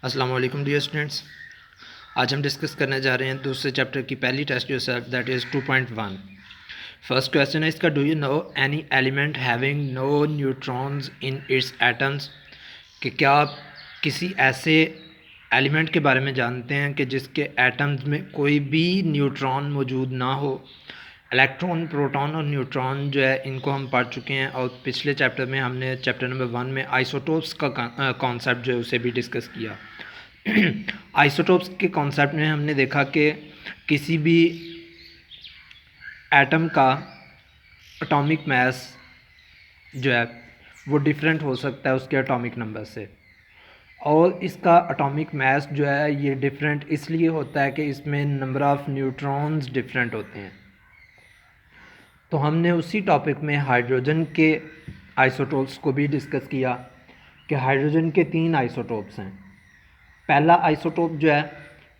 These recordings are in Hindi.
अस्सलाम वालेकुम डियर स्टूडेंट्स। आज हम डिस्कस करने जा रहे हैं दूसरे चैप्टर की पहली test yourself that is 2.1। First question है इसका, do you know any element having no neutrons in its atoms, कि क्या आप किसी ऐसे एलिमेंट के बारे में जानते हैं कि जिसके एटम्स में कोई भी न्यूट्रॉन मौजूद ना हो। इलेक्ट्रॉन, प्रोटॉन और न्यूट्रॉन जो है इनको हम पढ़ चुके हैं और पिछले चैप्टर में हमने चैप्टर नंबर 1 में आइसोटोप्स का कॉन्सेप्ट जो है उसे भी डिस्कस किया। आइसोटोप्स के कॉन्सेप्ट में हमने देखा कि किसी भी एटम का एटॉमिक मास जो है वो डिफरेंट हो सकता है उसके एटॉमिक नंबर से, और इसका एटॉमिक मास जो है ये डिफरेंट इसलिए होता है कि इसमें नंबर ऑफ़ न्यूट्रॉन्स डिफरेंट होते हैं। तो हमने उसी टॉपिक में हाइड्रोजन के आइसोटोप्स को भी डिस्कस किया कि हाइड्रोजन के 3 आइसोटोप्स हैं। पहला आइसोटोप जो है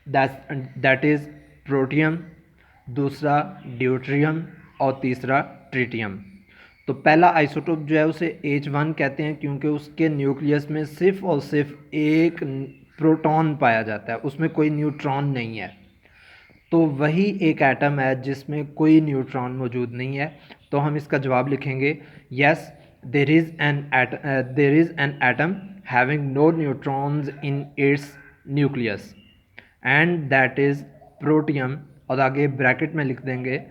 दैट इज़ प्रोटियम, दूसरा ड्यूट्रियम और तीसरा ट्रिटियम। तो पहला आइसोटोप जो है उसे H1 कहते हैं क्योंकि उसके न्यूक्लियस में सिर्फ और सिर्फ एक प्रोटॉन पाया जाता है, उसमें कोई न्यूट्रॉन नहीं है। तो वही एक एटम है जिसमें कोई न्यूट्रॉन मौजूद नहीं है। तो हम इसका जवाब लिखेंगे yes, there is an atom having no neutrons in its nucleus and that is protium, और आगे ब्रैकेट में लिख देंगे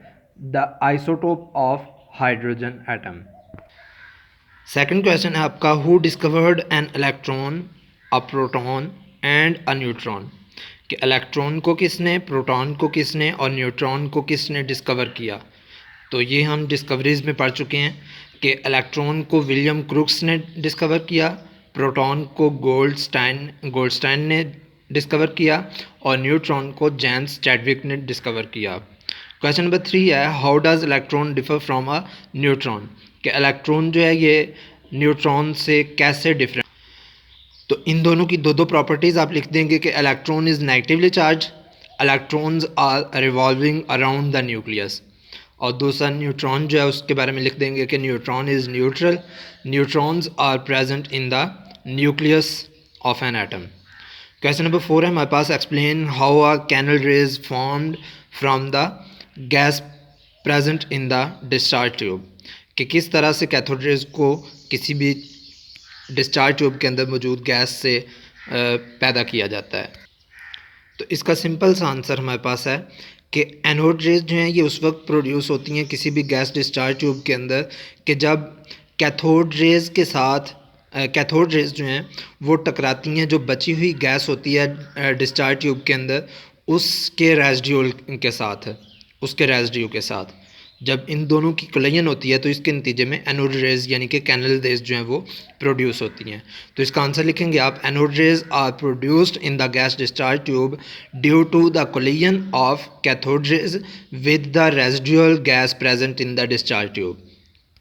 the isotope of hydrogen atom. Second question है आपका, who discovered an electron, a proton and a neutron, कि इलेक्ट्रॉन को किसने, प्रोटॉन को किसने और न्यूट्रॉन को किसने डिस्कवर किया। तो ये हम डिस्कवरीज़ में पढ़ चुके हैं कि इलेक्ट्रॉन को विलियम क्रूक्स ने डिस्कवर किया, प्रोटॉन को गोल्डस्टाइन ने डिस्कवर किया और न्यूट्रॉन को जेम्स चैडविक ने डिस्कवर किया। क्वेश्चन नंबर 3 है, how does electron differ from a neutron, कि इलेक्ट्रॉन जो है ये न्यूट्रॉन से कैसे डिफरेंट। तो इन दोनों की दो प्रॉपर्टीज़ आप लिख देंगे कि electron is negatively charge, electrons are revolving around the nucleus, और दूसरा न्यूट्रॉन जो है उसके बारे में लिख देंगे कि neutron is neutral, neutrons are present in the nucleus of an atom. Question number 4 है हमारे पास, explain how are canal rays formed from the gas present in the discharge tube, कि किस तरह से कैथोड रेज को किसी भी डिस्चार्ज ट्यूब के अंदर मौजूद गैस से पैदा किया जाता है। तो इसका सिंपल सा आंसर हमारे पास है कि एनोड रेज जो हैं ये उस वक्त प्रोड्यूस होती हैं किसी भी गैस डिस्चार्ज ट्यूब के अंदर कि जब कैथोड रेज के साथ कैथोड रेज जो हैं वो टकराती हैं, जो बची हुई गैस होती है डिस्चार्ज ट्यूब के अंदर उसके रेजिड्यू के साथ जब इन दोनों की कोलिजन होती है तो इसके नतीजे में एनोड रेज यानी कि कैनल रेज जो हैं वो प्रोड्यूस होती हैं। तो इसका आंसर लिखेंगे आप, anode rays are produced in the gas discharge tube due to the collision of cathode rays with the residual gas present in the discharge tube.